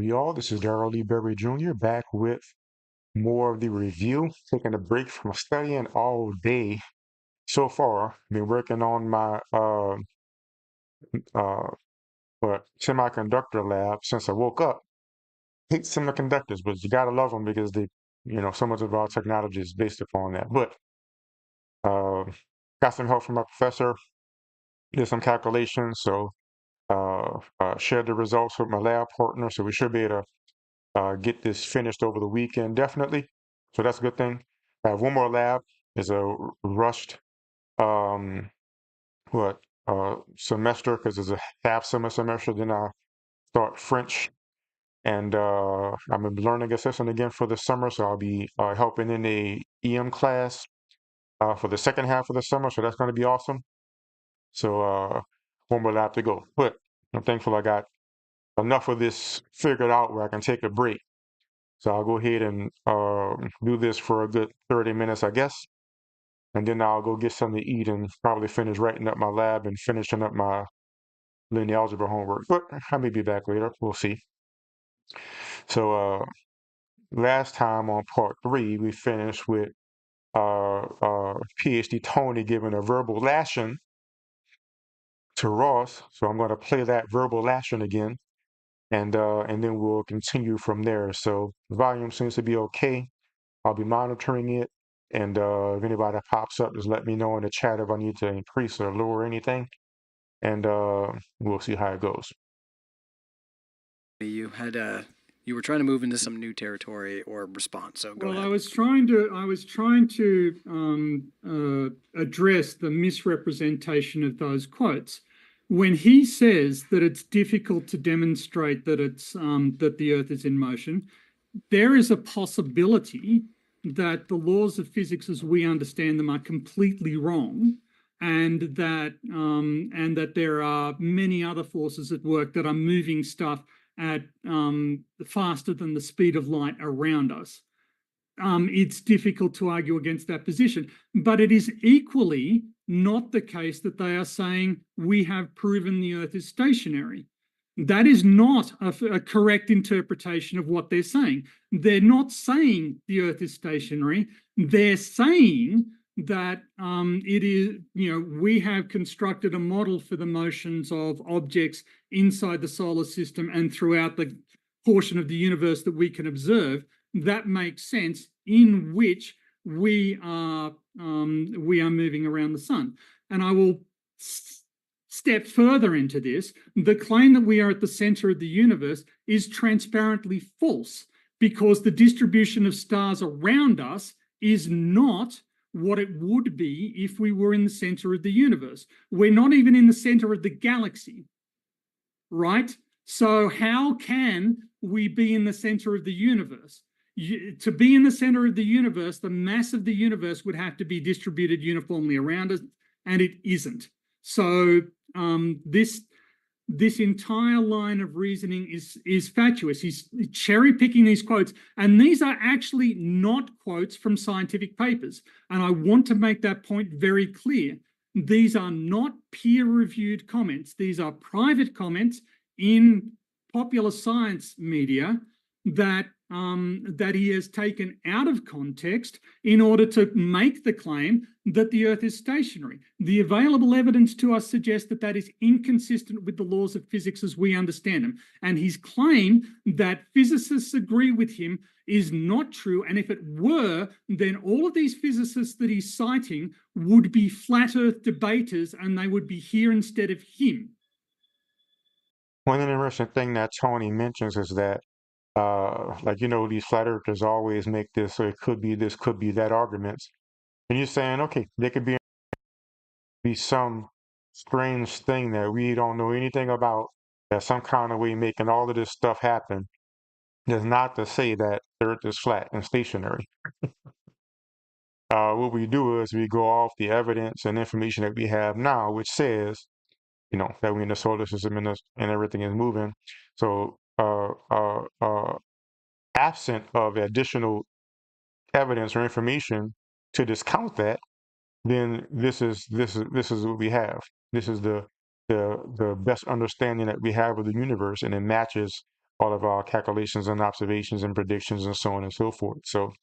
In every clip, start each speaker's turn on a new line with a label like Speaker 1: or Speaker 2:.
Speaker 1: y'all. This is Darrell Lee Berry Jr. back with more of the review. Taking a break from studying all day so far. Been working on my uh semiconductor lab since I woke up. Hate semiconductors, but you gotta love them because so much of our technology is based upon that. But uh, got some help from my professor. Did some calculations, so shared the results with my lab partner, so we should be able to get this finished over the weekend, definitely. So that's a good thing. I have one more lab. It's a rushed um, semester because it's a half semester. Then I start French, and I'm a learning assistant again for the summer. So I'll be helping in a EM class for the second half of the summer. So that's going to be awesome. So one more lab to go. But I'm thankful I got enough of this figured out where I can take a break. So I'll go ahead and do this for a good 30 minutes, I guess. And then I'll go get something to eat and probably finish writing up my lab and finishing up my linear algebra homework. But I may be back later. We'll see. So last time on part 3, we finished with PhD Tony giving a verbal lashing to Ross. So I'm going to play that verbal lashing again. And then we'll continue from there. So the volume seems to be okay. I'll be monitoring it, and if anybody pops up, just let me know in the chat if I need to increase or lower anything, and we'll see how it goes.
Speaker 2: You had you were trying to move into some new territory or response. So go ahead.
Speaker 3: I was trying to address the misrepresentation of those quotes. When he says that it's difficult to demonstrate that that the Earth is in motion, there is a possibility that the laws of physics as we understand them are completely wrong, and that there are many other forces at work that are moving stuff at faster than the speed of light around us. It's difficult to argue against that position, but it is equally not the case that they are saying we have proven the Earth is stationary. That is not a correct interpretation of what they're saying. They're not saying the Earth is stationary. They're saying that it is, we have constructed a model for the motions of objects inside the solar system and throughout the portion of the universe that we can observe that makes sense, in which we are moving around the sun. And I will step further into this. The claim that we are at the center of the universe is transparently false, because the distribution of stars around us is not what it would be if we were in the center of the universe. We're not even in the center of the galaxy, right? So how can we be in the center of the universe? To be in the center of the universe, the mass of the universe would have to be distributed uniformly around us, and it isn't. So this entire line of reasoning is fatuous. He's cherry picking these quotes, and these are actually not quotes from scientific papers. And I want to make that point very clear. These are not peer-reviewed comments. These are private comments in popular science media that he has taken out of context in order to make the claim that the Earth is stationary. The available evidence to us suggests that that is inconsistent with the laws of physics as we understand them. And his claim that physicists agree with him is not true. And if it were, then all of these physicists that he's citing would be flat Earth debaters, and they would be here instead of him.
Speaker 1: One interesting thing that Tony mentions is that these flat earthers always make this, so it could be this, could be that arguments. And you're saying, okay, there could be some strange thing that we don't know anything about, that some kind of way making all of this stuff happen. Is not to say that the Earth is flat and stationary. What we do is we go off the evidence and information that we have now, which says, that we're in the solar system and everything is moving. So absent of additional evidence or information to discount that, then this is what we have. This is the best understanding that we have of the universe, and it matches all of our calculations and observations and predictions and so on and so forth. So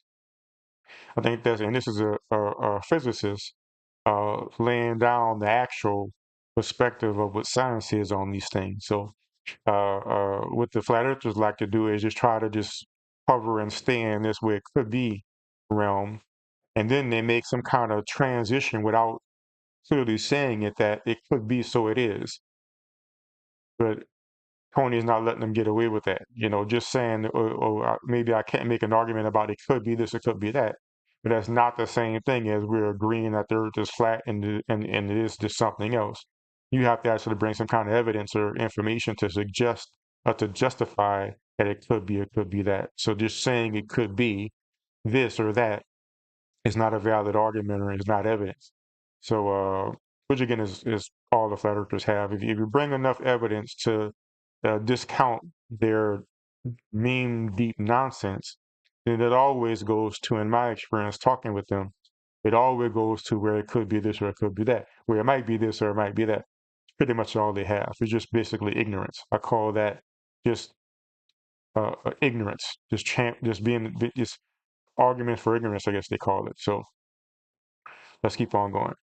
Speaker 1: I think and this is a physicist laying down the actual perspective of what science is on these things. So what the flat earthers like to do is just try to just hover and stay in this where it could be realm, and then they make some kind of transition without clearly saying it that it could be, so it is. But Tony's not letting them get away with that. Just saying, maybe I can't make an argument about it could be this, it could be that. But that's not the same thing as we're agreeing that the earth is flat and it is just something else. You have to actually bring some kind of evidence or information to suggest or to justify that it could be that. So just saying it could be this or that is not a valid argument or is not evidence. So, which again is all the flat earthers have. If you bring enough evidence to discount their meme deep nonsense, then it always goes to, in my experience talking with them, it always goes to where it could be this or it could be that, where it might be this or it might be that. It's pretty much all they have. It's just basically ignorance. I call that just ignorance, just argument for ignorance, I guess they call it. So let's keep on going.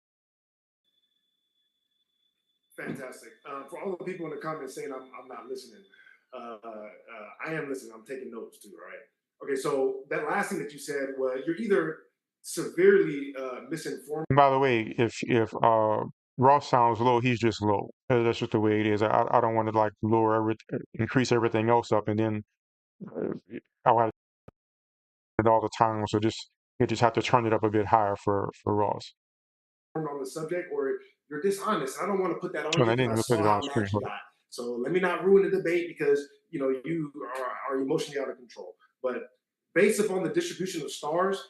Speaker 4: Fantastic. For all the people in the comments saying I'm not listening, I am listening. I'm taking notes too. All right. Okay. So that last thing that you said was you're either severely misinformed.
Speaker 1: And by the way, if Ross sounds low, he's just low. That's just the way it is. I don't want to like increase everything else up, and then I'll have it all the time. So you just have to turn it up a bit higher for Ross.
Speaker 4: On the subject, or you're dishonest. I don't want to put that on
Speaker 1: And
Speaker 4: you
Speaker 1: I didn't
Speaker 4: because
Speaker 1: even
Speaker 4: I
Speaker 1: put
Speaker 4: saw
Speaker 1: it on
Speaker 4: how
Speaker 1: the screen.
Speaker 4: mad you got. So let me not ruin the debate because you are emotionally out of control. But based upon the distribution of stars,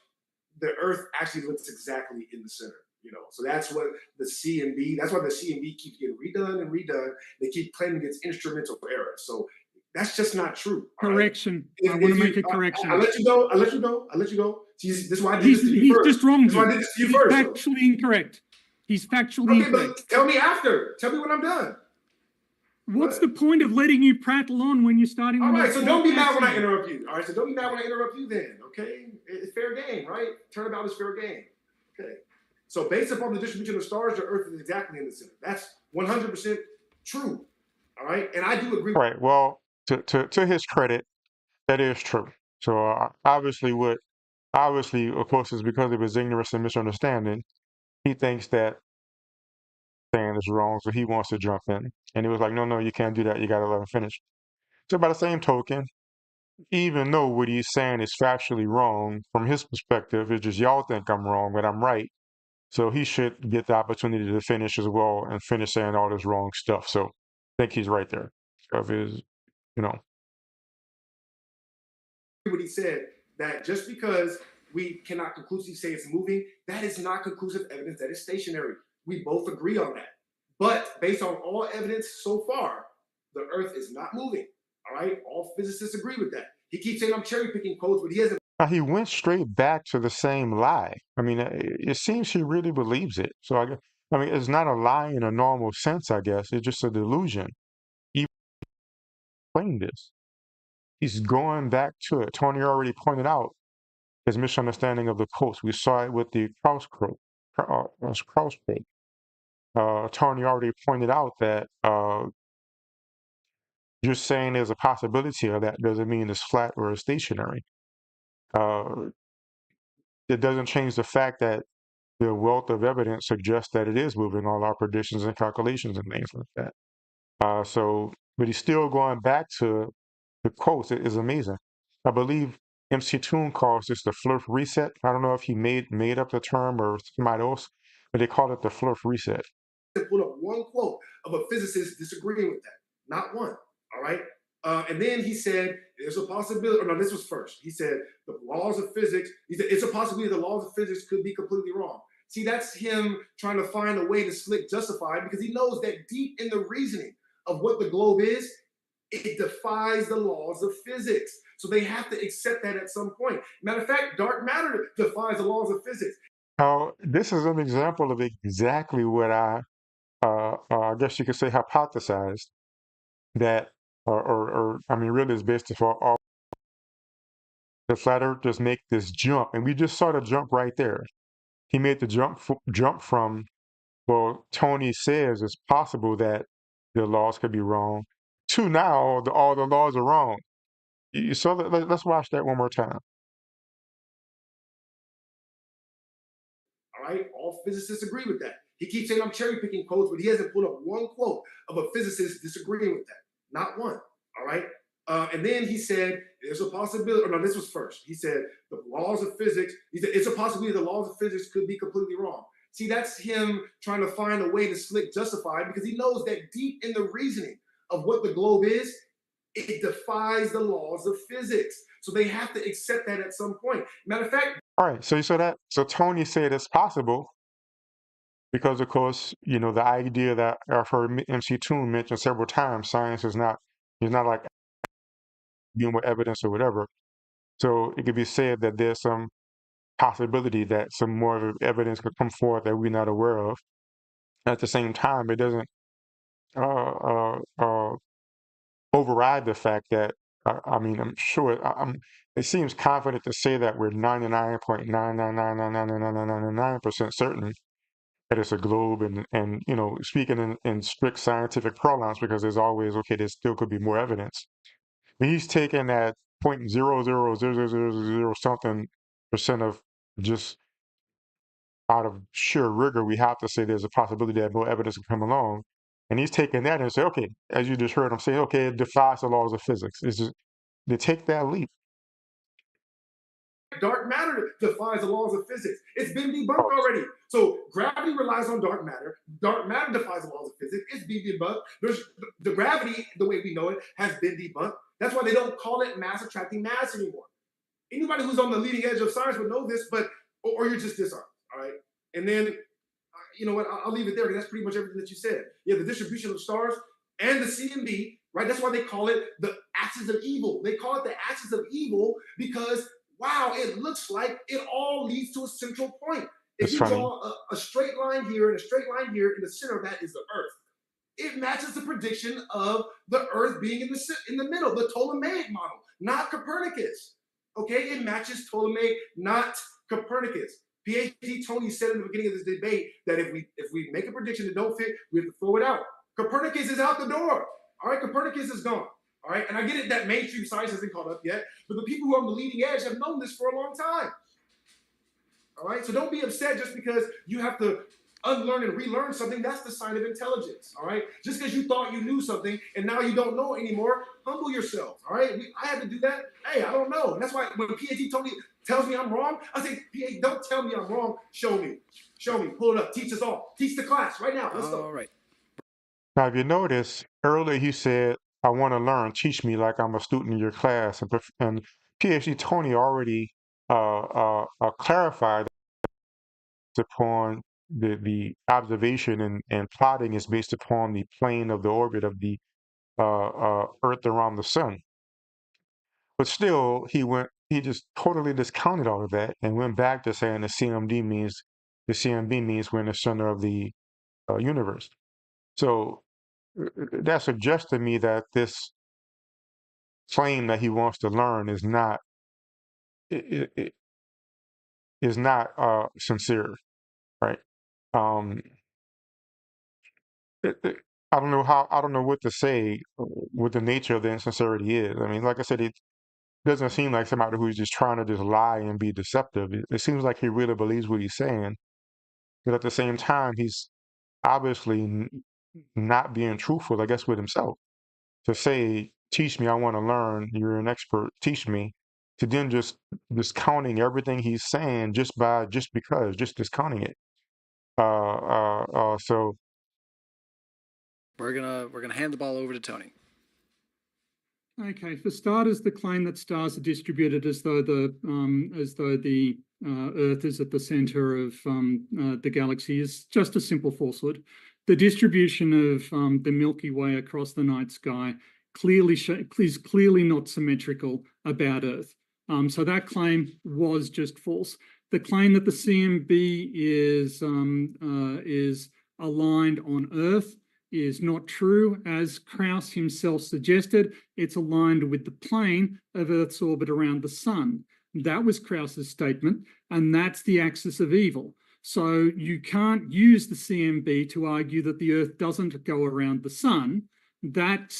Speaker 4: the Earth actually looks exactly in the center. So that's what the CMB. That's why the CMB keeps getting redone and redone. They keep claiming it's instrumental error. So that's just not true.
Speaker 3: Correction. Right? I want to make a correction.
Speaker 4: I let you go. I let you go. I let you go. This is why I did
Speaker 3: He's
Speaker 4: this to you first.
Speaker 3: just wrong.
Speaker 4: That's why I did this to you first.
Speaker 3: Factually incorrect. He's factually incorrect.
Speaker 4: But tell me after. Tell me when I'm done.
Speaker 3: What's the point of letting you prattle on when you're starting?
Speaker 4: All right, so don't be mad when I interrupt you. All right, so don't be mad when I interrupt you then, okay? It's fair game, right? Turnabout is fair game. Okay. So based upon the distribution of stars, the Earth is exactly in the center. That's 100% true. All right, and I do agree.
Speaker 1: Right. Well, to his credit, that is true. So obviously, of course, is because of his ignorance and misunderstanding. He thinks that saying is wrong, so he wants to jump in. And he was like, no, you can't do that. You got to let him finish. So by the same token, even though what he's saying is factually wrong from his perspective, it's just y'all think I'm wrong, but I'm right. So he should get the opportunity to finish as well and finish saying all this wrong stuff. So I think he's right there. Of his,
Speaker 4: what he said, that just because we cannot conclusively say it's moving, that is not conclusive evidence that it's stationary. We both agree on that. But based on all evidence so far, the Earth is not moving. All right, all physicists agree with that. He keeps saying I'm cherry picking quotes, but he hasn't.
Speaker 1: He went straight back to the same lie. I mean, it seems he really believes it. So I mean, it's not a lie in a normal sense, I guess. It's just a delusion. He claimed this. He's going back to it. Tony already pointed out his misunderstanding of the quotes. We saw it with the Krauss quote. Tony already pointed out that just saying there's a possibility of that doesn't mean it's flat or stationary. It doesn't change the fact that the wealth of evidence suggests that it is moving, all our predictions and calculations and things like that. But he's still going back to the quotes. It is amazing. I believe MC Toon calls this the Flurf reset. I don't know if he made up the term or somebody else, but they call it the Flurf reset.
Speaker 4: Pull up one quote of a physicist disagreeing with that. Not one. All right. And then he said, there's a possibility. Oh, no, this was first. He said, the laws of physics, he said, it's a possibility the laws of physics could be completely wrong. See, that's him trying to find a way to slick justify it because he knows that deep in the reasoning of what the globe is, it defies the laws of physics. So they have to accept that at some point. Matter of fact, dark matter defies the laws of physics.
Speaker 1: This is an example of exactly what I guess you could say hypothesized, that or I mean, really, it's based off the flat Earth just make this jump, and we just saw the jump right there. He made the jump from, well, Tony says it's possible that the laws could be wrong, to now all the laws are wrong. You saw that? Let's watch that one more time.
Speaker 4: All right, all physicists agree with that. He keeps saying I'm cherry picking quotes, but he hasn't pulled up one quote of a physicist disagreeing with that. Not one. All right. And then he said there's a possibility. Or no, this was first. He said the laws of physics. He said it's a possibility the laws of physics could be completely wrong. See, that's him trying to find a way to slick justify, because he knows that deep in the reasoning of what the globe is, it defies the laws of physics. So they have to accept that at some point. Matter of fact,
Speaker 1: All right, so you saw that. So Tony said it's possible because, of course, you know, the idea that I've heard MC Toon mention several times, science is not like dealing with evidence or whatever. So it could be said that there's some possibility that some more evidence could come forth that we're not aware of. At the same time, it doesn't uh, override the fact that I mean, I'm sure it seems confident to say that we're 99.9999999% certain that it's a globe, and you know, speaking in strict scientific parlance, because there's always, okay, there still could be more evidence. But he's taking that 0.0000000 something percent of just out of sheer rigor, we have to say there's a possibility that more evidence will come along. And he's taking that and say, okay, as you just heard him say, okay, it defies the laws of physics. It's just, they take that leap.
Speaker 4: dark matter defies the laws of physics. It's been debunked
Speaker 1: Oh,
Speaker 4: already. So gravity relies on dark matter. Dark matter defies the laws of physics. It's been debunked. There's the gravity, the way we know it, has been debunked. That's why they don't call it mass attracting mass anymore. Anybody who's on the leading edge of science would know this, but or you're just disarmed. All right. And then you know what? I'll leave it there because that's pretty much everything that you said. Yeah, the distribution of stars and the CMB, right? That's why they call it the axis of evil. They call it the axis of evil because, wow, it looks like it all leads to a central point. If
Speaker 1: it's
Speaker 4: you
Speaker 1: funny.
Speaker 4: draw a straight line here and a straight line here, and the center of that is the Earth, it matches the prediction of the Earth being in the middle, the Ptolemaic model, not Copernicus. Okay, it matches Ptolemaic, not Copernicus. PhD Tony said in the beginning of this debate that if we make a prediction that don't fit, we have to throw it out. Copernicus is out the door. All right, Copernicus is gone. All right, and I get it that mainstream science hasn't caught up yet, but the people who are on the leading edge have known this for a long time. All right, so don't be upset just because you have to unlearn and relearn something. That's the sign of intelligence. All right, just because you thought you knew something and now you don't know anymore, humble yourself. All right, I had to do that. Hey, I don't know. And that's why when PhD tells me I'm wrong, I say, PhD, don't tell me I'm wrong. Show me. Pull it up. Teach us all. Teach the class right now. Let's go.
Speaker 2: All right.
Speaker 1: Now, if you notice, earlier he said, I want to learn, teach me like I'm a student in your class. And PhD Tony already clarified upon the observation and plotting is based upon the plane of the orbit of the Earth around the sun. But still, he just totally discounted all of that and went back to saying the CMB means we're in the center of the universe. So that suggests to me that this claim that he wants to learn is not sincere, right? Um, it, it, I don't know what to say, what the nature of the insincerity is. I mean, like I said, it doesn't seem like somebody who's just trying to just lie and be deceptive. It seems like he really believes what he's saying, but at the same time, he's obviously not being truthful, I guess, with himself. To say, teach me, I want to learn, you're an expert, teach me, to then just discounting everything he's saying just discounting it. So
Speaker 2: We're gonna hand the ball over to Tony.
Speaker 3: Okay, for starters, the claim that stars are distributed as though the Earth is at the center of the galaxy is just a simple falsehood. The distribution of the Milky Way across the night sky is clearly not symmetrical about Earth. So that claim was just false. The claim that the CMB is aligned on Earth is not true, as Krauss himself suggested. It's aligned with the plane of Earth's orbit around the sun. That was Krauss's statement, and that's the axis of evil. So you can't use the CMB to argue that the Earth doesn't go around the sun. That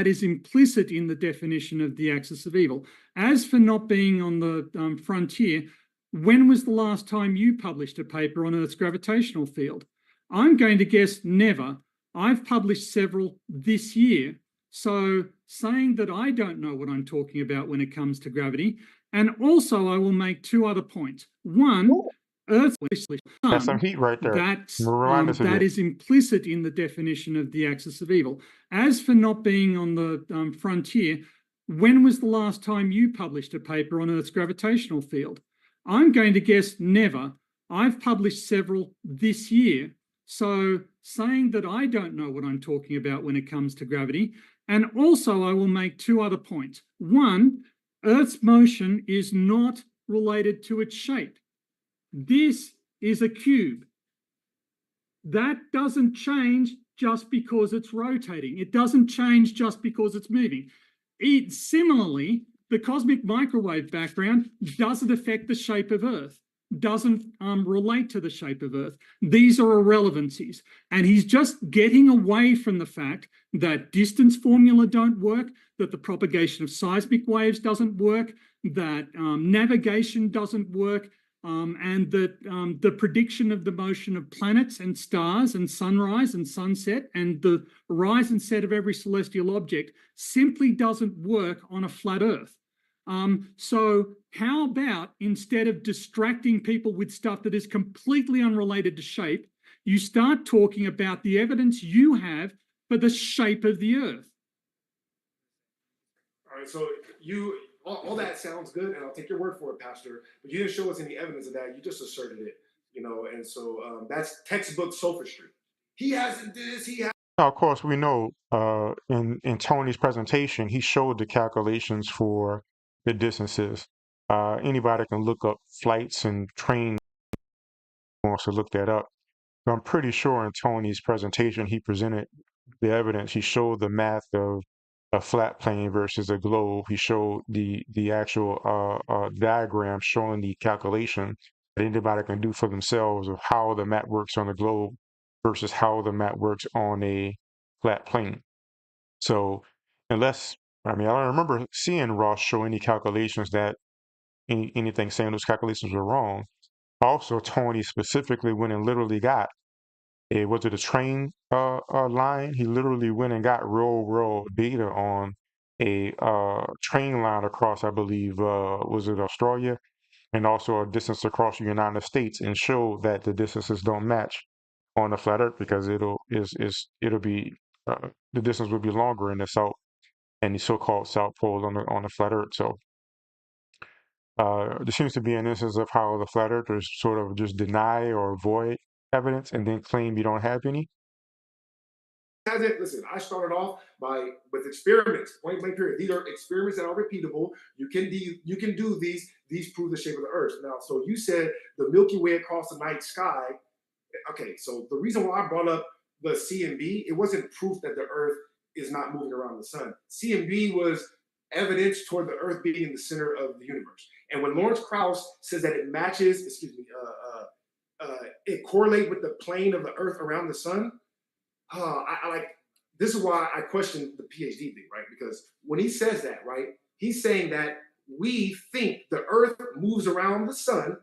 Speaker 3: is implicit in the definition of the axis of evil. As for not being on the frontier, when was the last time you published a paper on Earth's gravitational field? I'm going to guess never. I've published several this year. So saying that I don't know what I'm talking about when it comes to gravity, and also I will make two other points. One, Earth's
Speaker 1: That's some
Speaker 3: sun,
Speaker 1: heat right there.
Speaker 3: that
Speaker 1: again.
Speaker 3: is implicit in the definition of the axis of evil. As for not being on the frontier, when was the last time you published a paper on Earth's gravitational field? I'm going to guess never. I've published several this year. So saying that I don't know what I'm talking about when it comes to gravity, and also I will make two other points. One, Earth's motion is not related to its shape. This is a cube. That doesn't change just because it's rotating. It doesn't change just because it's moving. Similarly, the cosmic microwave background doesn't affect the shape of Earth, doesn't relate to the shape of Earth. These are irrelevancies. And he's just getting away from the fact that distance formula don't work, that the propagation of seismic waves doesn't work, that navigation doesn't work, and that the prediction of the motion of planets and stars and sunrise and sunset and the rise and set of every celestial object simply doesn't work on a flat Earth. So how about, instead of distracting people with stuff that is completely unrelated to shape, you start talking about the evidence you have for the shape of the Earth?
Speaker 4: All right, so all that sounds good, and I'll take your word for it, Pastor. But you didn't show us any evidence of that. You just asserted it, and so that's textbook sophistry. He hasn't this. He has.
Speaker 1: Now, of course, we know in Tony's presentation, he showed the calculations for the distances. Anybody can look up flights and train wants to look that up. So I'm pretty sure in Tony's presentation, he presented the evidence. He showed the math of a flat plane versus a globe. He showed the actual diagram showing the calculation that anybody can do for themselves of how the map works on the globe versus how the map works on a flat plane. So I don't remember seeing Ross show any calculations that anything saying those calculations were wrong. Also, Tony specifically went and literally got was it a train line? He literally went and got real world data on a train line across, I believe, was it Australia, and also a distance across the United States, and showed that the distances don't match on the flat Earth because it'll be the distance will be longer in the south and the so-called South Pole on the flat Earth. So there seems to be an instance of how the flat earthers sort of just deny or avoid evidence and then claim you don't have any.
Speaker 4: Has it? Listen, I started off with experiments, point blank period. These are experiments that are repeatable. You can do these. These prove the shape of the Earth. Now, so you said the Milky Way across the night sky. Okay, so the reason why I brought up the CMB, it wasn't proof that the Earth is not moving around the sun. CMB was evidence toward the Earth being in the center of the universe. And when Lawrence Krauss says that it matches, it correlates with the plane of the Earth around the sun. I like, this is why I question the PhD thing, right? Because when he says that, right, he's saying that we think the Earth moves around the sun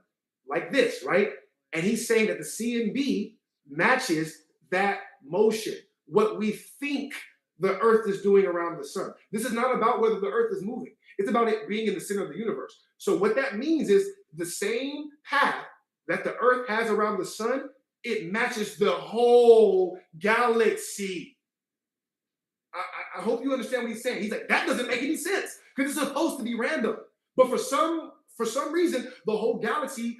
Speaker 4: like this, right? And he's saying that the CMB matches that motion, what we think the Earth is doing around the sun. This is not about whether the Earth is moving. It's about it being in the center of the universe. So what that means is the same path that the Earth has around the sun, it matches the whole galaxy. I hope you understand what he's saying. He's like, that doesn't make any sense because it's supposed to be random. But for some reason, the whole galaxy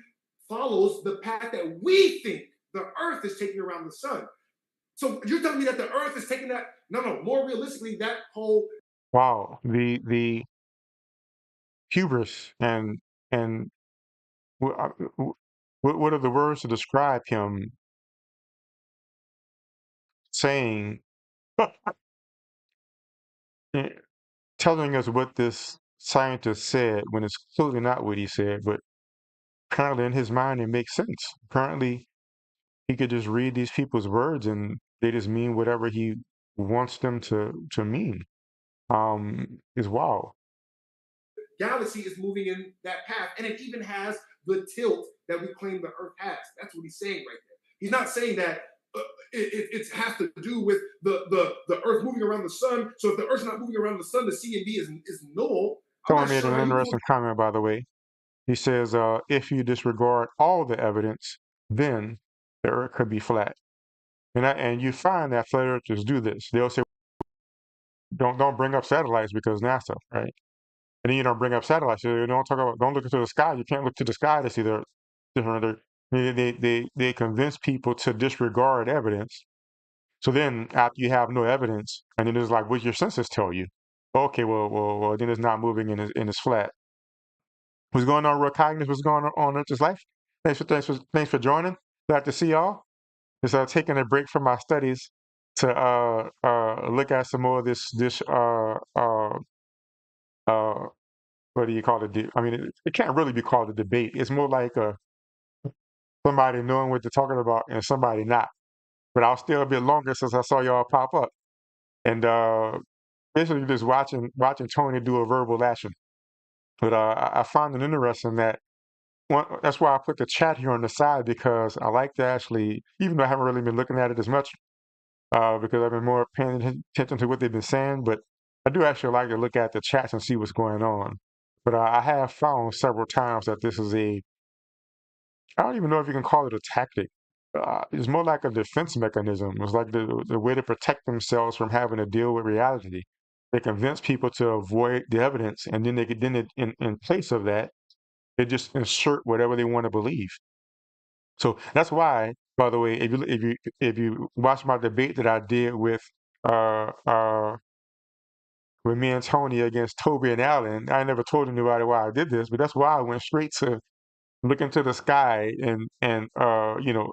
Speaker 4: follows the path that we think the Earth is taking around the sun. So you're telling me that the Earth is taking that? No. More realistically, that whole
Speaker 1: Wow, the hubris and what are the words to describe him? saying, eh, telling us what this scientist said when it's clearly not what he said, but apparently in his mind it makes sense. Apparently he could just read these people's words and they just mean whatever he wants them to mean. Is wild.
Speaker 4: Galaxy is moving in that path, and it even has the tilt that we claim the Earth has. That's what he's saying right there. He's not saying that it has to do with the Earth moving around the sun. So if the Earth's not moving around the sun, the C and D is null. I'm
Speaker 1: Someone
Speaker 4: not
Speaker 1: made
Speaker 4: sure
Speaker 1: an
Speaker 4: how you
Speaker 1: interesting comment, by the way. He says, if you disregard all the evidence, then the Earth could be flat. And you find that flat earthers do this. They'll say, don't bring up satellites because NASA, right? And then you don't bring up satellites. You don't talk about, don't look into the sky. You can't look to the sky to see the different. They convince people to disregard evidence. So then after you have no evidence, and then it's like, what your senses tell you? Okay, well, then it's not moving and it's flat. What's going on, Real Cognitive? What's going on Earth's Life? Thanks for joining. Glad to see y'all. Just taking a break from my studies to look at some more of this uh what do you call it? I mean, it can't really be called a debate. It's more like somebody knowing what they're talking about and somebody not. But I'll stay a bit longer since I saw y'all pop up. And basically just watching Tony do a verbal action. But I find it interesting that that's why I put the chat here on the side, because I like to actually, even though I haven't really been looking at it as much, because I've been more paying attention to what they've been saying, but I do actually like to look at the chats and see what's going on. But I have found several times that this is I don't even know if you can call it a tactic. It's more like a defense mechanism. It's like the way to protect themselves from having to deal with reality. They convince people to avoid the evidence, and then in place of that, they just insert whatever they want to believe. So that's why, by the way, if you watch my debate that I did uh uh with me and Tony against Toby and Allen, I never told anybody why I did this, but that's why I went straight to look into the sky and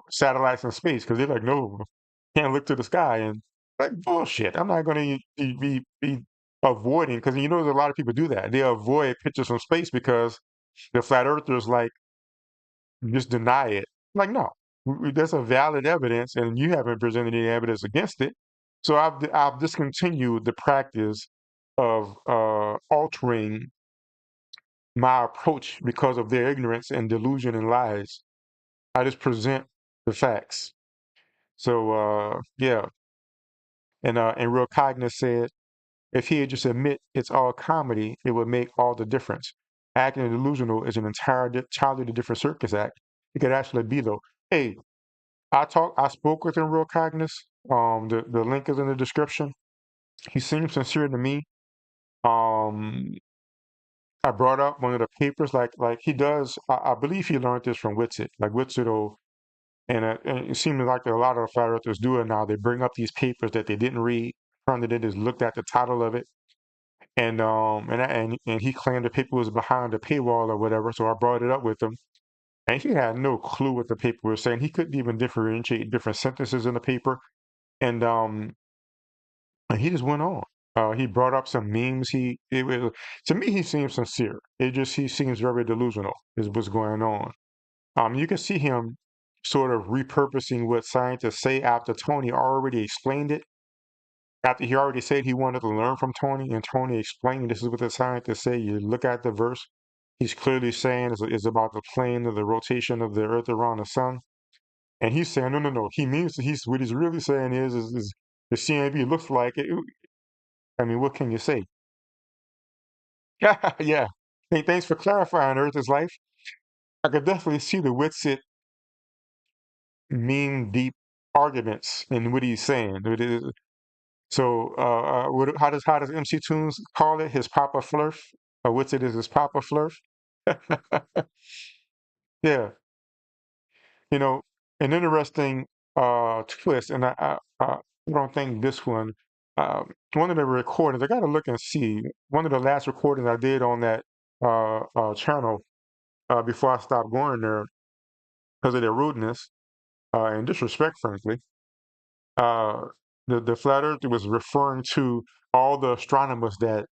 Speaker 1: satellites in space, because they're like, no, can't look to the sky, and like, bullshit. I'm not going to be avoiding, because there's a lot of people do that. They avoid pictures from space because the flat earthers like just deny it. Like, no, that's a valid evidence, and you haven't presented any evidence against it. So I've discontinued the practice of altering my approach because of their ignorance and delusion and lies. I just present the facts. So yeah, and Real Cogniz said if he had just admit it's all comedy, it would make all the difference. Acting delusional is an entirely different circus act. It could actually be though. Hey, I spoke with him, Real Cogniz. The link is in the description. He seemed sincere to me. Um, I brought up one of the papers, like he does. I believe he learned this from Witsit. Like Witsit will, and it seems like a lot of flat earthers do it now. They bring up these papers that they didn't read, from they just looked at the title of it, and he claimed the paper was behind the paywall or whatever. So I brought it up with him, and he had no clue what the paper was saying. He couldn't even differentiate different sentences in the paper, and he just went on. He brought up some memes. It was, to me, he seems sincere. He seems very delusional. Is what's going on. You can see him sort of repurposing what scientists say after Tony already explained it. After he already said he wanted to learn from Tony, and Tony explained this is what the scientists say. You look at the verse, he's clearly saying it's about the plane of the rotation of the Earth around the sun. And he's saying, no, no, no. He means what he's really saying is the CMB looks like it. I mean, what can you say? Yeah, yeah. Hey, thanks for clarifying Earth is life. I could definitely see the Witsit mean deep arguments in what he's saying. So, how does MC Tunes call it? His Papa Flurf? Or what's it is his Papa Flurf? Yeah, you know, an interesting twist, and I don't think this one. One of the recordings, I got to look and see. One of the last recordings I did on that channel before I stopped going there because of their rudeness and disrespect, frankly. the flat earth was referring to all the astronomers that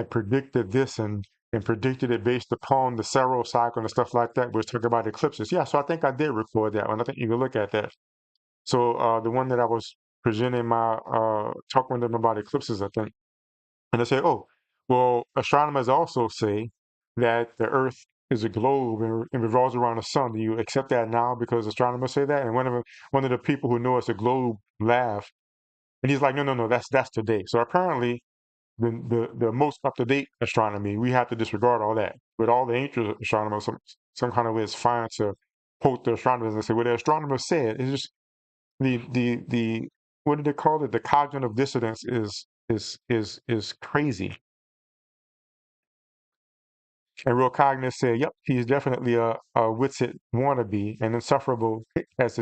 Speaker 1: predicted this and predicted it based upon the solar cycle and stuff like that. Was talking about eclipses. Yeah, so I think I did record that one. I think you can look at that. So the one that I was presenting my talking with them about eclipses, I think, and they say, oh, well, astronomers also say that the Earth is a globe and revolves around the sun. Do you accept that now because astronomers say that? And one of the people who know it's a globe laughed, and he's like, no, no, no, that's today. So apparently, the most up to date astronomy, we have to disregard all that. But all the ancient astronomers, some kind of way, it's fine to quote the astronomers and say, well, the astronomers said. It's just the what did they call it? The cognitive dissonance is crazy. And Real Cognitive said, yep, he's definitely a Witsit wannabe and insufferable as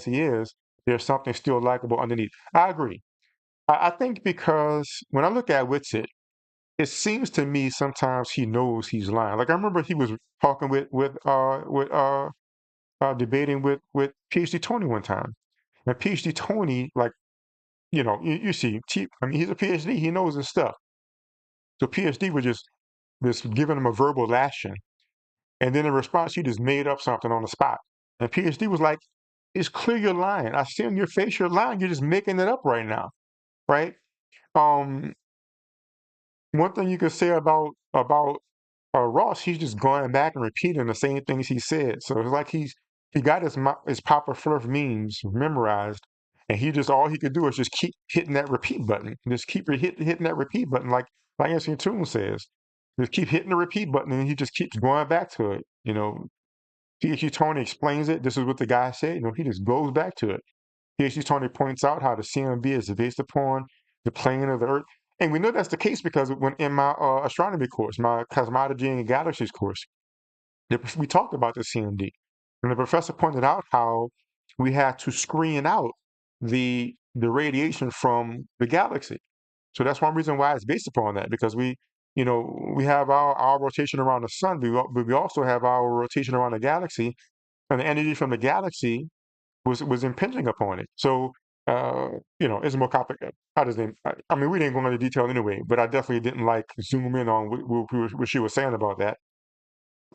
Speaker 1: he is, there's something still likable underneath. I agree. I think because when I look at Witsit, it seems to me sometimes he knows he's lying. Like I remember he was talking with debating with PhD Tony one time. And PhD Tony, like, you see, I mean, he's a PhD, he knows his stuff. So PhD was just giving him a verbal lashing. And then in response, he just made up something on the spot. And PhD was like, it's clear you're lying. I see on your face you're lying. You're just making it up right now. Right? Um, One thing you could say about Ross, he's just going back and repeating the same things he said. So it's like he got his Papa Fluff memes memorized, and he just all he could do is just keep hitting that repeat button, just keep hitting that repeat button, like Anthony Toon says, just keep hitting the repeat button, and he just keeps going back to it. PhD Tony explains it. This is what the guy said. He just goes back to it. PhD Tony points out how the CMB is based upon the plane of the Earth. And we know that's the case because when in my astronomy course, my cosmology and galaxies course, we talked about the CMD. And the professor pointed out how we had to screen out the radiation from the galaxy. So that's one reason why it's based upon that, because we have our rotation around the sun, but we also have our rotation around the galaxy, and the energy from the galaxy was impinging upon it. So it's more complicated. How does it? I mean, we didn't go into detail anyway, but I definitely didn't like zoom in on what she was saying about that.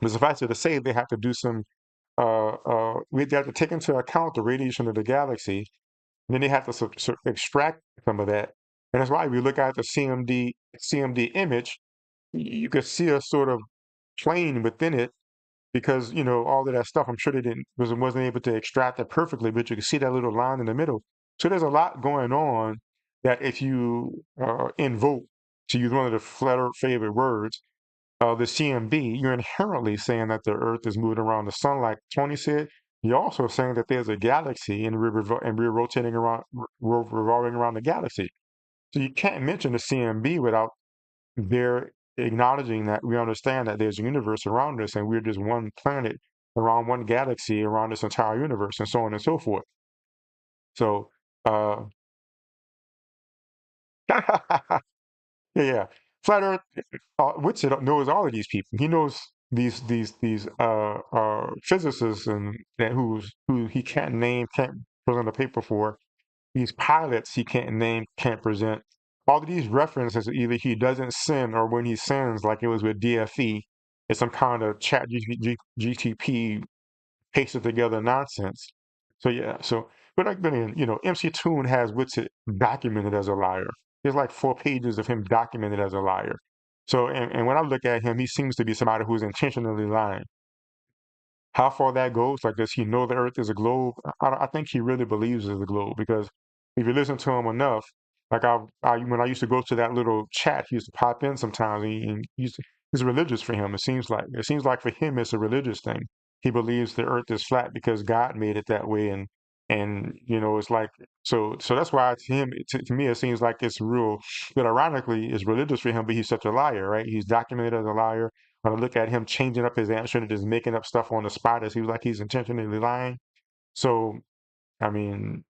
Speaker 1: But suffice it to say, they have to do some. We have to take into account the radiation of the galaxy. And then they have to extract some of that, and that's why we look at the CMD image. You could see a sort of plane within it because all of that stuff. I'm sure they wasn't able to extract it perfectly, but you can see that little line in the middle. So there's a lot going on that if you invoke, to use one of the flat earth favorite words, the CMB, you're inherently saying that the Earth is moving around the sun, like Tony said. You're also saying that there's a galaxy and we're rotating around, revolving around the galaxy. So you can't mention the CMB without they're acknowledging that we understand that there's a universe around us and we're just one planet around one galaxy around this entire universe and so on and so forth. So, yeah, yeah. Flat Earth, Witsit knows all of these people. He knows these physicists and who he can't name, can't present a paper for. These pilots he can't name, can't present. All of these references, either he doesn't send or when he sends, like it was with DFE, it's some kind of chat GTP pasted together nonsense. So yeah, but MC Toon has Witsit documented as a liar. There's like 4 pages of him documented as a liar. So and when I look at him, he seems to be somebody who's intentionally lying. How far that goes, like, does he know the Earth is a globe? I think he really believes it's a globe because if you listen to him enough, like when I used to go to that little chat, he used to pop in sometimes. He's religious for him. It seems like for him it's a religious thing. He believes the Earth is flat because God made it that way, and it's like so that's why to him to me it seems like it's real. But ironically, it's religious for him, but he's such a liar, right? He's documented as a liar. When I look at him changing up his answer and just making up stuff on the spot, it seems like he's intentionally lying. So, I mean,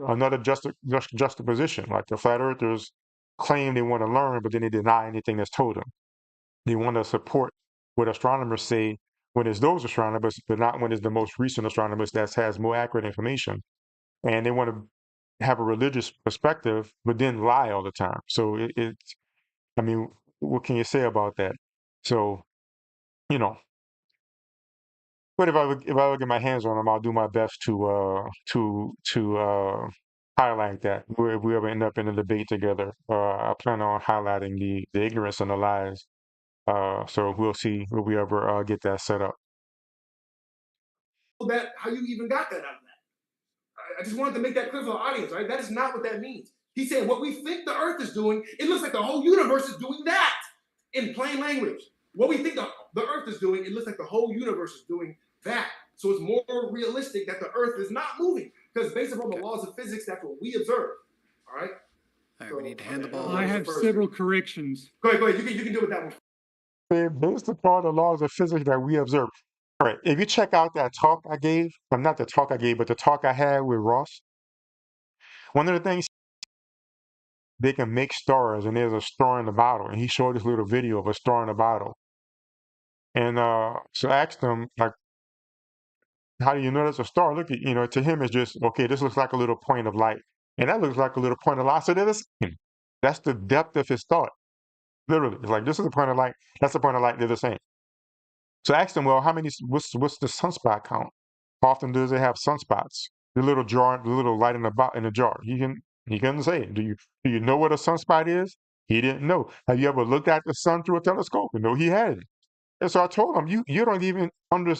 Speaker 1: another juxtaposition, like the flat earthers claim they want to learn, but then they deny anything that's told them. They want to support what astronomers say when it's those astronomers, but not when it's the most recent astronomers that has more accurate information. And they want to have a religious perspective, but then lie all the time. So I mean, what can you say about that? So, you know, but if I ever get my hands on them, I'll do my best to highlight that. If we ever end up in a debate together, I plan on highlighting the ignorance and the lies. So we'll see if we ever get that set up.
Speaker 4: That how you even got that out of that. I just wanted to make that clear for the audience, right? That is not what that means. He's saying what we think the earth is doing, it looks like the whole universe is doing that in plain language. What we think the earth is doing, it looks like the whole universe is doing that. So it's more realistic that the earth is not moving because based upon the laws of physics, that's what we observe. All right.
Speaker 2: All right, we need to hand the ball.
Speaker 3: I have several corrections.
Speaker 4: Go ahead. You can deal with that one.
Speaker 1: Based upon the laws of physics that we observe. All right, if you check out that talk I gave, well, not the talk I gave, but the talk I had with Ross, one of the things they can make stars, and there's a star in the bottle, and he showed this little video of a star in the bottle, and so I asked him like, how do you know there's a star? Look at, to him it's just okay. This looks like a little point of light, and that looks like a little point of light. So that's the depth of his thought. Literally, it's like this is a point of light. That's the point of light. They're the same. So I asked him, well, what's the sunspot count? How often does it have sunspots? The little jar, the little light in the jar. He couldn't say it. Do you know what a sunspot is? He didn't know. Have you ever looked at the sun through a telescope? No, he hadn't. And so I told him, you don't even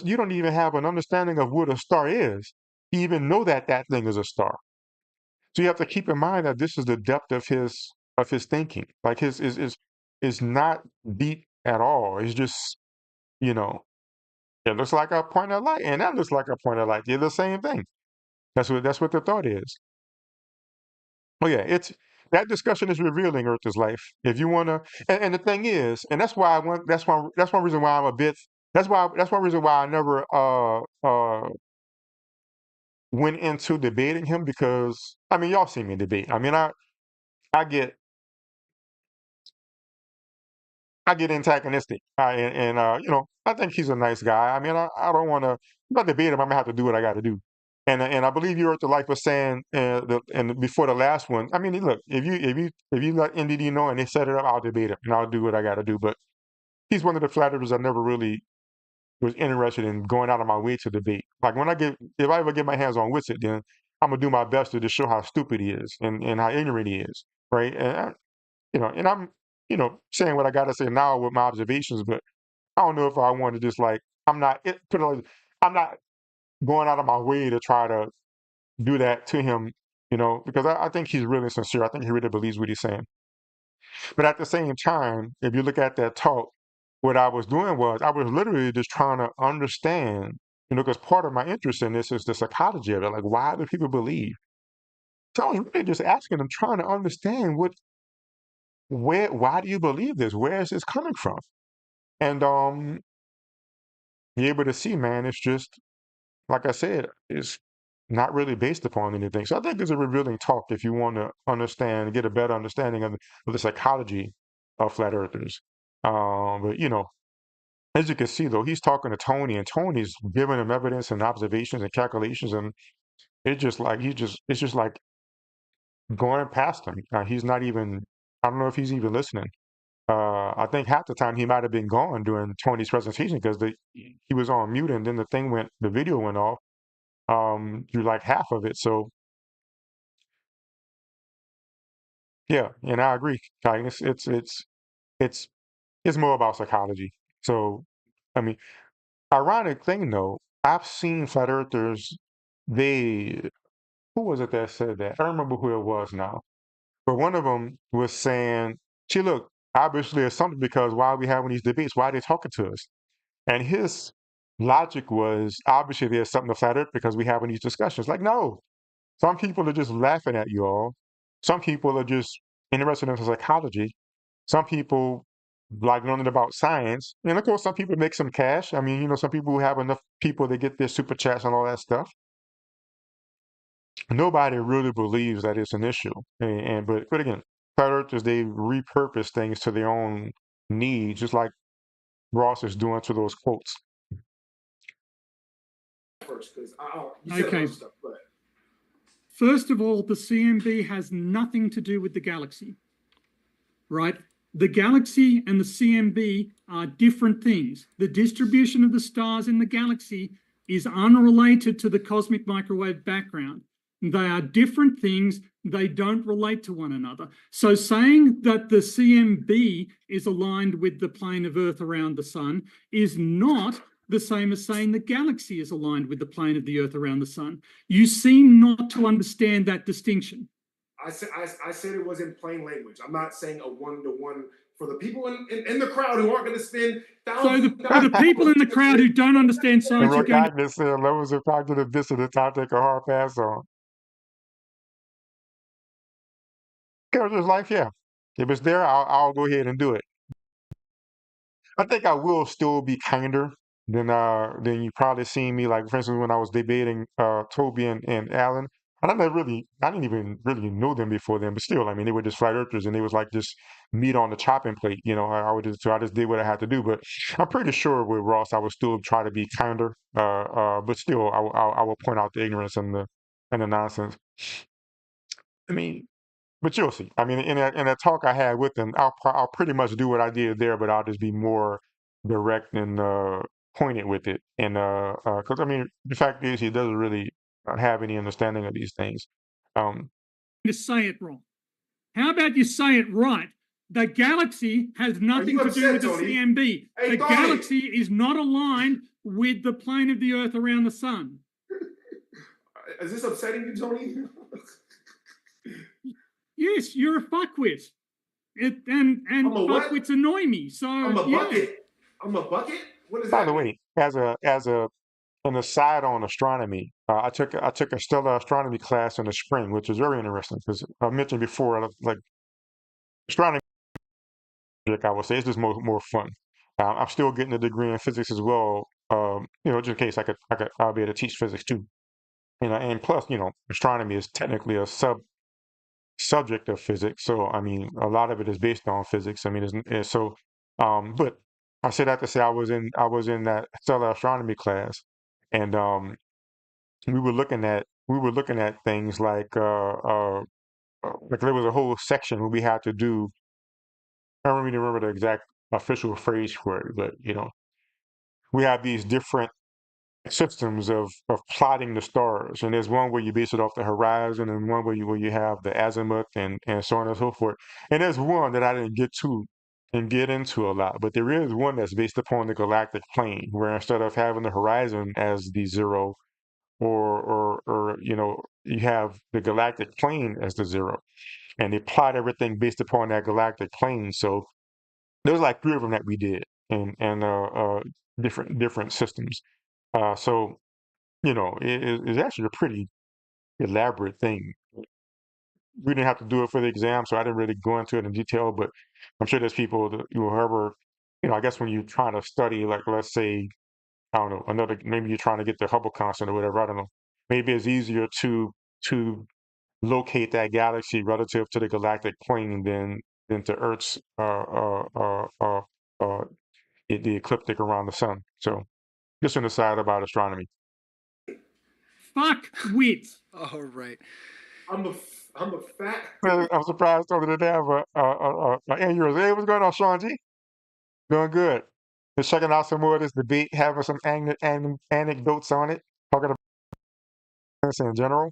Speaker 1: you don't even have an understanding of what a star is. You even know that thing is a star. So you have to keep in mind that this is the depth of his thinking. Like his is not deep at all. It's just, you know, it looks like a point of light, and that looks like a point of light. They're the same thing. That's what the thought is. Oh yeah, it's that discussion is revealing Earth is life. If you wanna, and the thing is, and that's why I want. That's one reason why I'm a bit. That's one reason why I never went into debating him because I mean y'all see me debate. I mean I get I get antagonistic. And I think he's a nice guy. I mean, I don't want to. Not debate him. I'm gonna have to do what I got to do. And I believe you were at the life was saying and before the last one. I mean, look, if you let NDD know and they set it up, I'll debate him and I'll do what I got to do. But he's one of the flat earthers I never really was interested in going out of my way to debate. Like if I ever get my hands on Witsit, then I'm gonna do my best to just show how stupid he is and how ignorant he is, right? And I'm, saying what I got to say now with my observations, but I don't know if I want to just like, put it like, I'm not going out of my way to try to do that to him, because I think he's really sincere. I think he really believes what he's saying. But at the same time, if you look at that talk, what I was doing was I was literally just trying to understand, because part of my interest in this is the psychology of it. Like, why do people believe? So I was really just asking them, trying to understand why do you believe this? Where is this coming from? And be able to see, man, it's just like I said, it's not really based upon anything. So I think it's a revealing talk if you want to understand, get a better understanding of the psychology of flat earthers. But as you can see, though, he's talking to Tony, and Tony's giving him evidence and observations and calculations, and it's just like going past him. He's not even. I don't know if he's even listening. I think half the time he might have been gone during Tony's presentation because he was on mute and then the video went off through like half of it. So yeah, and I agree, Kygus. It's more about psychology. So I mean, ironic thing though, I've seen flat earthers. They who was it that said that? I don't remember who it was now, but one of them was saying, "See, look, obviously it's something because why are we having these debates? Why are they talking to us?" And his logic was obviously there's something to flat earth because we having these discussions. Like, no, some people are just laughing at you all. Some people are just interested in psychology. Some people like learning about science. And of course, some people make some cash. I mean, some people who have enough people to get their super chats and all that stuff. Nobody really believes that it's an issue. But again, flat earthers, they repurpose things to their own needs, just like Ross is doing to those quotes.
Speaker 4: First, because you said
Speaker 3: Okay.
Speaker 4: stuff, but
Speaker 3: First of all, the CMB has nothing to do with the galaxy, right? The galaxy and the CMB are different things. The distribution of the stars in the galaxy is unrelated to the cosmic microwave background. They are different things. They don't relate to one another. So saying that the CMB is aligned with the plane of Earth around the sun is not the same as saying the galaxy is aligned with the plane of the Earth around the sun. You seem not to understand that distinction.
Speaker 4: I said it was in plain language. I'm not saying a one-to-one for the people in the crowd who aren't going to spend thousands.
Speaker 3: So the people in the crowd who don't understand science are going to...
Speaker 1: levels of cognitive dissonance I'll take a hard pass on. Character's life, yeah. If it's there, I'll go ahead and do it. I think I will still be kinder than you probably seen me. Like for instance, when I was debating Toby and Alan, I didn't even really know them before then, but still, I mean, they were just flat earthers, and they was like just meat on the chopping plate. You know, I just did what I had to do. But I'm pretty sure with Ross, I would still try to be kinder. But still, I will point out the ignorance and the nonsense. I mean, but you'll see. I mean, in that talk I had with him, I'll pretty much do what I did there, but I'll just be more direct and pointed with it. And because I mean, the fact is, he doesn't really have any understanding of these things.
Speaker 3: To say it wrong. How about you say it right? The galaxy has nothing to do with the CMB. The galaxy is not aligned with the plane of the Earth around the sun.
Speaker 4: Is this upsetting you, Tony?
Speaker 3: Yes, you're a fuckwit. And fuckwits annoy me. So
Speaker 4: I'm a bucket. I'm a bucket? What is that?
Speaker 1: By the way, as an aside on astronomy, I took a stellar astronomy class in the spring, which was very interesting because I mentioned before, like astronomy, I would say it's just more fun. I'm still getting a degree in physics as well. Just in case I'll be able to teach physics too. And plus, astronomy is technically a subject of physics. So I mean, a lot of it is based on physics. I mean, but I say that to say I was in that stellar astronomy class, and we were looking at things like there was a whole section where we had to do. I don't really remember the exact official phrase for it, but we have these different systems of plotting the stars, and there's one where you base it off the horizon, and one where you have the azimuth and so on and so forth. And there's one that I didn't get into a lot, but there is one that's based upon the galactic plane, where instead of having the horizon as the zero, or you have the galactic plane as the zero, and they plot everything based upon that galactic plane. So there was like 3 of them that we did, and different systems. So it's actually a pretty elaborate thing. We didn't have to do it for the exam, so I didn't really go into it in detail. But I'm sure there's people that whoever, I guess when you're trying to study, like let's say, I don't know, maybe you're trying to get the Hubble constant or whatever. I don't know. Maybe it's easier to locate that galaxy relative to the galactic plane than to Earth's the ecliptic around the sun. So just an aside about astronomy.
Speaker 3: Fuck wit.
Speaker 2: All right.
Speaker 4: I'm a fat.
Speaker 1: I'm surprised Tony didn't have a aneurysm. Hey, what's going on, Sean G? Doing good. Just checking out some more of this debate, having some anecdotes on it, talking about this in general.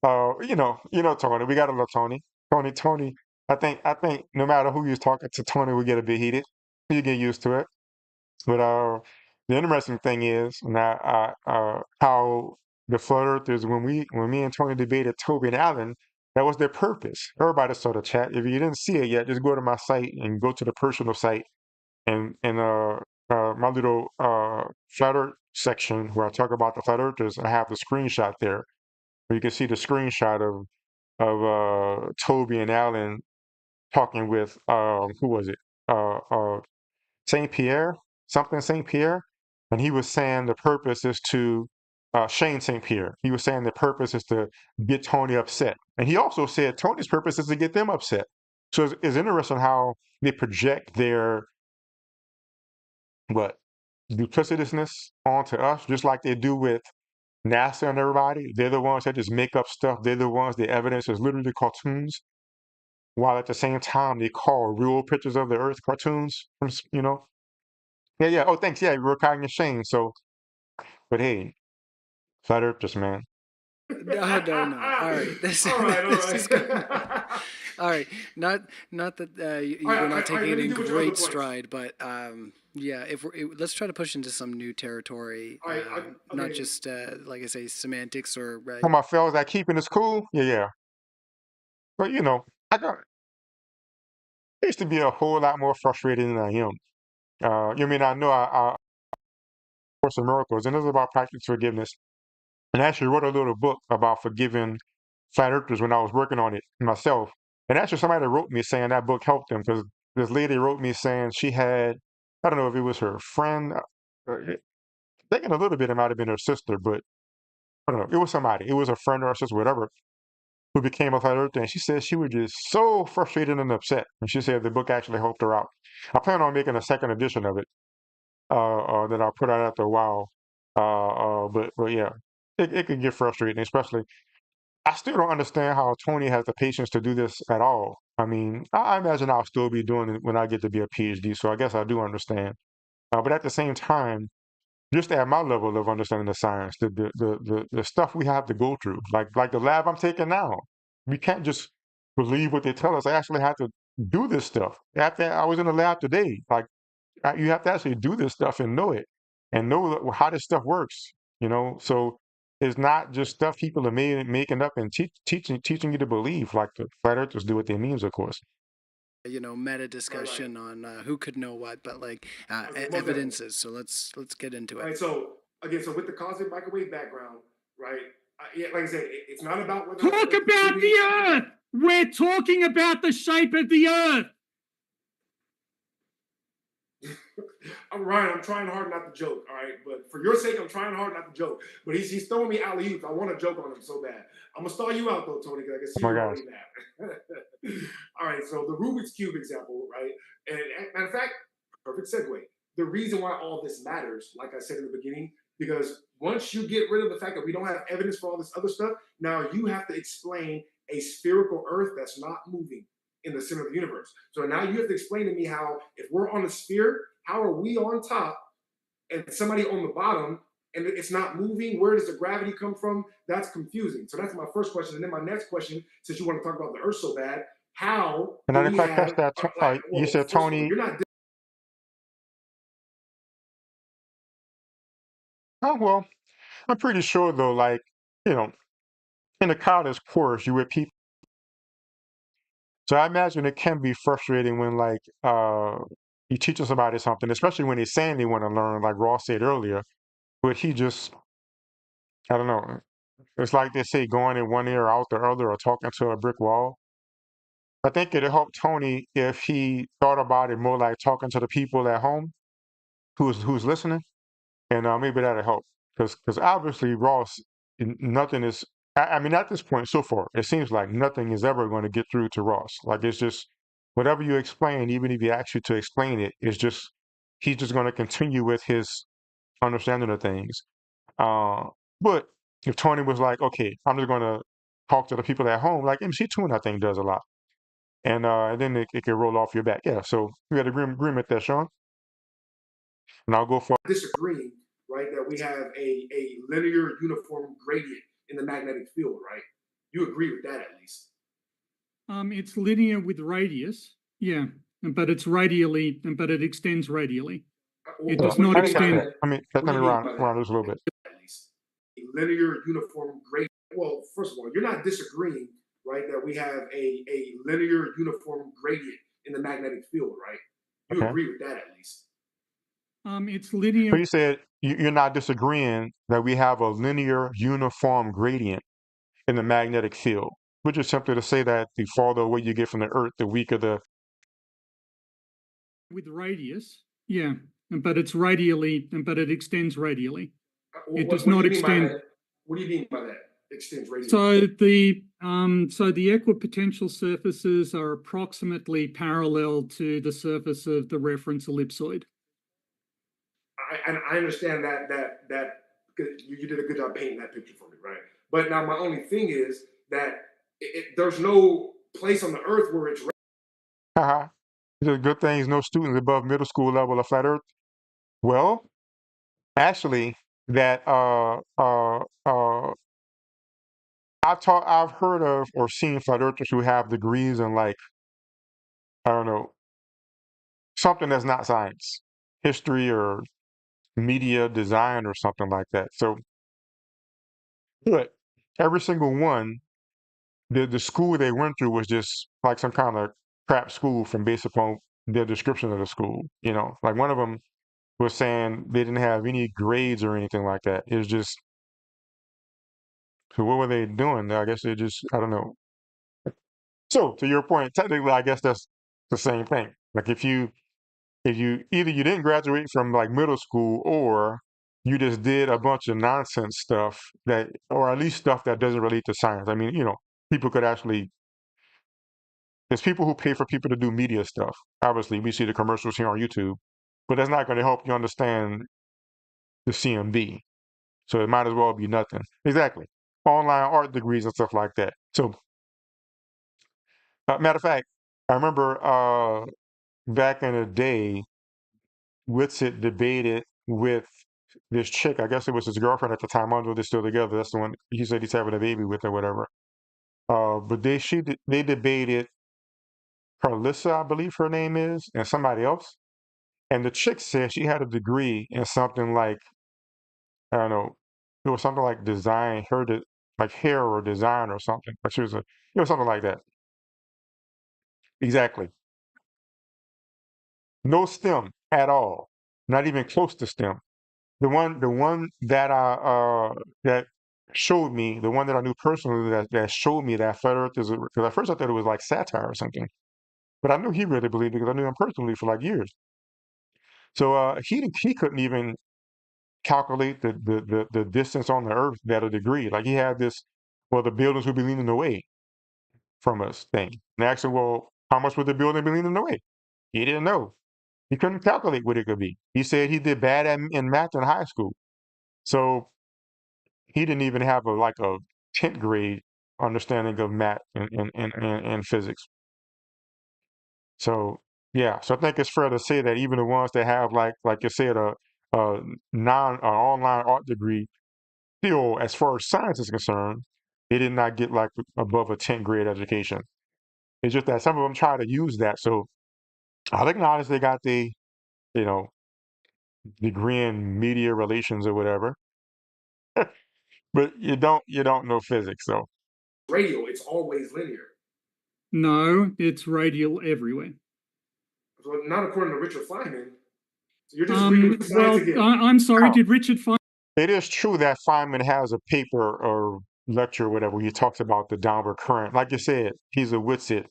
Speaker 1: Tony. We gotta love Tony. Tony. I think no matter who you're talking to, Tony will get a bit heated. You get used to it. But the interesting thing is now how the flat earthers, when me and Tony debated Toby and Allen, that was their purpose. Everybody saw the chat. If you didn't see it yet, just go to my site and go to the personal site and my little flat earth section where I talk about the flat earthers. I have the screenshot there where you can see the screenshot of Toby and Allen talking with who was it? Saint Pierre, something Saint Pierre, and he was saying the purpose is to Shane St. Pierre. He was saying the purpose is to get Tony upset, and he also said Tony's purpose is to get them upset. So it's interesting how they project their duplicitousness onto us, just like they do with NASA and everybody, they're the ones that just make up stuff. They're the ones, the evidence is literally cartoons, while at the same time they call real pictures of the Earth cartoons. Yeah, yeah. Oh, thanks. Yeah, we're kind of Shane. So, but hey, flat earthers, man.
Speaker 2: No. All right,
Speaker 4: All right, all
Speaker 2: this is good.
Speaker 4: right.
Speaker 2: All right, not that
Speaker 4: All right,
Speaker 2: we're not taking
Speaker 4: let
Speaker 2: it
Speaker 4: me
Speaker 2: in
Speaker 4: deal with your other
Speaker 2: great
Speaker 4: points.
Speaker 2: stride, but yeah, let's try to push into some new territory,
Speaker 4: All right,
Speaker 2: not
Speaker 4: okay.
Speaker 2: just like I say, semantics or
Speaker 1: For my fellas that keeping this cool, yeah, yeah. But I used to be a whole lot more frustrated than I am. I know I Course in Miracles, and this is about practice forgiveness. And I actually wrote a little book about forgiving flat earthers when I was working on it myself. And actually, somebody wrote me saying that book helped them because this lady wrote me saying she had, I don't know if it was her friend, thinking a little bit it might have been her sister, but I don't know, it was somebody. It was a friend or a sister, whatever, who became a flat earther. And she said she was just so frustrated and upset. And she said the book actually helped her out. I plan on making a second edition of it that I'll put out after a while. But yeah, it can get frustrating, especially. I still don't understand how Tony has the patience to do this at all. I mean, I imagine I'll still be doing it when I get to be a PhD, so I guess I do understand. But at the same time, just at my level of understanding the science, the stuff we have to go through, like the lab I'm taking now, we can't just believe what they tell us. I actually have to do this stuff. After I was in the lab today, like you have to actually do this stuff and know it and know how this stuff works. So it's not just stuff people are making up and teaching you to believe, like the flat earthers do with their memes, of course.
Speaker 2: meta discussion on who could know what, but like
Speaker 4: Okay, most definitely.
Speaker 2: evidences. So let's get into
Speaker 4: All
Speaker 2: it.
Speaker 4: right, so again, so with the cosmic microwave background, right? Yeah, like I said, it's not about whether
Speaker 3: Talk about the Earth. We're talking about the shape of the Earth.
Speaker 4: I'm Ryan. I'm trying hard not to joke. All right, but for your sake, I'm trying hard not to joke. But he's throwing me alley oops. I want to joke on him so bad. I'm gonna stall you out though, Tony, because I can see
Speaker 1: Oh my
Speaker 4: you're
Speaker 1: gosh.
Speaker 4: already mad. All right, so the Rubik's cube example, right? And matter of fact, perfect segue. The reason why all this matters, like I said in the beginning, because once you get rid of the fact that we don't have evidence for all this other stuff, now you have to explain a spherical Earth that's not moving in the center of the universe. So now you have to explain to me how, if we're on a sphere, how are we on top and somebody on the bottom and it's not moving? Where does the gravity come from? That's confusing. So that's my first question. And then my next question, since you want to talk about the Earth so bad, how
Speaker 1: And
Speaker 4: do
Speaker 1: I didn't
Speaker 4: we
Speaker 1: quite catch
Speaker 4: have,
Speaker 1: that. You
Speaker 4: well,
Speaker 1: said
Speaker 4: first of all,
Speaker 1: Tony.
Speaker 4: you're not.
Speaker 1: Oh well, I'm pretty sure though. Like you know, in the college course, you with people. So I imagine it can be frustrating when you teaching somebody something, especially when they're saying they want to learn, like Ross said earlier, but he just I don't know. It's like they say, going in one ear out the other, or talking to a brick wall. I think it'd help Tony if he thought about it more like talking to the people at home who's listening, and maybe that'll help. Because obviously Ross, nothing is. I mean, at this point so far, it seems like nothing is ever going to get through to Ross. Like it's just whatever you explain, even if he asks you to explain it, it's just he's just going to continue with his understanding of things. Uh, but if Tony was like, okay, I'm just going to talk to the people at home, like MC Tune, I think does a lot, and then it can roll off your back. Yeah. So we had agreement there, Sean, and I'll go for.
Speaker 4: Disagreeing, right? That we have a linear uniform gradient in the magnetic field, right? You agree with that at least.
Speaker 3: It's linear with radius, yeah, but it's radially, but it extends radially. It does not extend.
Speaker 1: I mean, let me around this a little bit.
Speaker 4: At least a linear uniform gradient. Well, first of all, you're not disagreeing, right? That we have a linear uniform gradient in the magnetic field, right? You
Speaker 1: Okay.
Speaker 4: agree with that at least.
Speaker 3: It's linear.
Speaker 1: So you said you're not disagreeing that we have a linear uniform gradient in the magnetic field, which is simply to say that the farther away you get from the Earth, the weaker the.
Speaker 3: With radius, yeah, but it's radially, but it extends radially. It does not extend.
Speaker 4: What do you mean by that? Extends radially.
Speaker 3: So the equipotential surfaces are approximately parallel to the surface of the reference ellipsoid.
Speaker 4: I understand that You did a good job painting that picture for me, right? But now my only thing is that there's no place on the earth where it's
Speaker 1: Haha. It's a good thing there's no students above middle school level of flat Earth. Well, actually, that I've heard of or seen flat earthers who have degrees in, like, I don't know, something that's not science, history or media design or something like that. So, but every single one, the school they went through was just like some kind of crap school from based upon their description of the school. You know, like one of them was saying they didn't have any grades or anything like that. It was just, so what were they doing? I guess they just, I don't know. So to your point, technically, I guess that's the same thing. Like if you either you didn't graduate from like middle school or you just did a bunch of nonsense stuff that, or at least stuff that doesn't relate to science. I mean, people could actually, there's people who pay for people to do media stuff. Obviously, we see the commercials here on YouTube, but that's not going to help you understand the CMB. So it might as well be nothing. Exactly. Online art degrees and stuff like that. So, matter of fact, I remember back in the day, Witsit debated with this chick. I guess it was his girlfriend at the time. I don't know if they're still together. That's the one he said he's having a baby with or whatever. But they debated Carlissa, I believe her name is, and somebody else. And the chick said she had a degree in something like, I don't know, it was something like design, like hair or design or something. But it was something like that. Exactly. No STEM at all. Not even close to STEM. The one that that showed me, the one that I knew personally that showed me that flat Earth is, because at first I thought it was like satire or something, but I knew he really believed it because I knew him personally for like years. So he couldn't even calculate the distance on the Earth at a degree. Like he had this, well, the buildings would be leaning away from us thing. And I asked him, well, how much would the building be leaning away? He didn't know. He couldn't calculate what it could be. He said he did bad in math in high school. So he didn't even have like a 10th grade understanding of math and physics. So yeah, so I think it's fair to say that even the ones that have like you said a online art degree, still as far as science is concerned, they did not get like above a 10th grade education. It's just that some of them try to use that. So I'll acknowledge they got the you know degree in media relations or whatever, but you don't know physics. So
Speaker 4: radial, it's always linear.
Speaker 3: No, it's radial everywhere.
Speaker 4: Well, not according to Richard Feynman. So you're disagreeing with science again.
Speaker 3: I'm sorry, did Richard Feynman?
Speaker 1: it is true that Feynman has a paper or lecture or whatever where he talks about the downward current. Like you said, he's a Witsit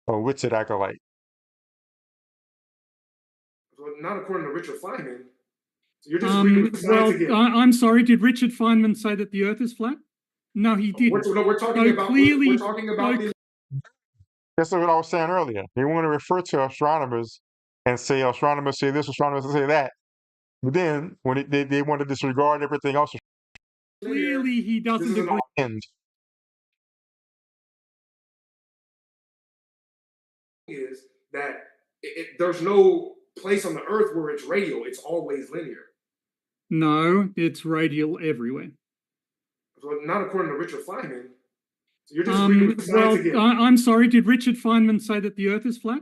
Speaker 1: acolyte.
Speaker 4: Well, not according to Richard Feynman. So you're disagreeing with science again.
Speaker 3: I'm sorry, did Richard Feynman say that the Earth is flat? No, he didn't.
Speaker 4: We're talking about
Speaker 3: clearly,
Speaker 4: we're talking about the
Speaker 1: That's what I was saying earlier. They want to refer to astronomers and say astronomers say this, astronomers say that. But then when they want to disregard everything else,
Speaker 3: clearly he doesn't agree.
Speaker 1: end.
Speaker 4: Is that there's no place on the earth where it's radial, it's always linear.
Speaker 3: No, it's radial everywhere.
Speaker 4: Well, not according to Richard Feynman. So you're disagreeing with science again.
Speaker 3: I'm sorry, did Richard Feynman say that the Earth is flat?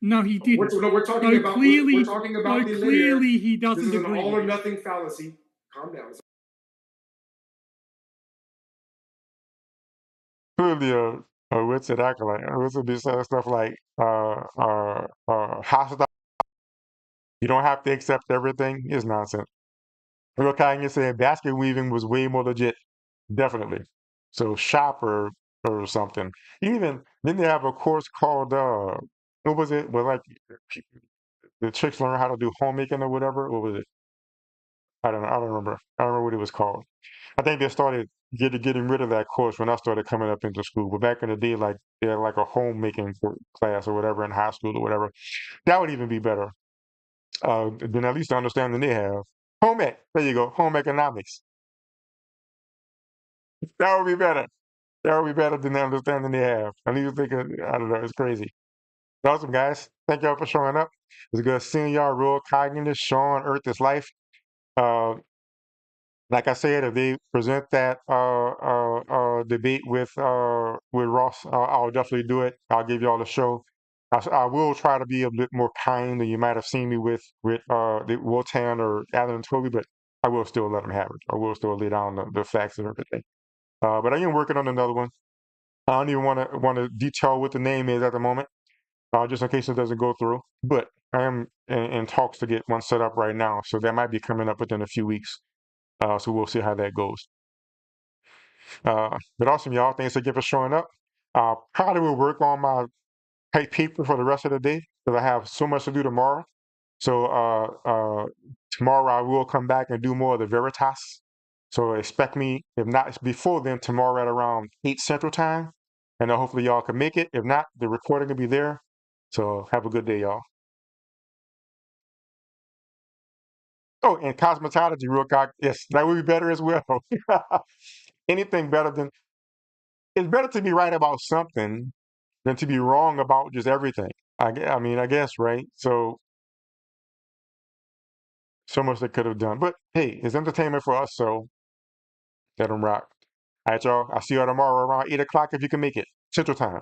Speaker 3: No, he didn't.
Speaker 4: We're talking about
Speaker 3: clearly,
Speaker 4: the
Speaker 3: clearly
Speaker 4: linear.
Speaker 3: he doesn't
Speaker 4: This is
Speaker 3: agree.
Speaker 4: an all or nothing fallacy. Calm down.
Speaker 1: Clearly a Witsit acolyte. Witsit be saying stuff like hostile. You don't have to accept everything is nonsense. Real Kanye said basket weaving was way more legit. Definitely. So shop or something. Even then they have a course called what was it? Well, like the chicks learn how to do homemaking or whatever. What was it? I don't know. I don't remember. I don't remember what it was called. I think they started getting rid of that course when I started coming up into school. But back in the day, like they had like a homemaking class or whatever in high school or whatever. That would even be better than at least the understanding they have. Home ec. There you go. Home economics. That would be better. That would be better than the understanding they have. I need to think of, I don't know, it's crazy. Awesome, guys. Thank y'all for showing up. It's good seeing y'all. Real cognitive, Sean, Earth is Life. Uh, like I said, if they present that debate with Ross, I'll definitely do it. I'll give y'all a show. I will try to be a bit more kind than you might have seen me with Wotan or Alan and Toby, but I will still let them have it. I will still lay down the facts and everything. But I am working on another one. I don't even want to detail what the name is at the moment, just in case it doesn't go through. But I am in talks to get one set up right now, so that might be coming up within a few weeks. So we'll see how that goes. But awesome, y'all. Thanks again for showing up. Probably will work on my paper for the rest of the day because I have so much to do tomorrow. So tomorrow I will come back and do more of the Veritas. So expect me, if not it's before then, tomorrow at around 8 Central Time. And hopefully y'all can make it. If not, the recording will be there. So have a good day, y'all. Oh, and cosmetology, real quick. Yes, that would be better as well. Anything better than it's better to be right about something than to be wrong about just everything. I mean, I guess, right? So much they could have done. But hey, it's entertainment for us, so let them rock. All right, y'all. I'll see y'all tomorrow around 8 o'clock if you can make it. Central Time.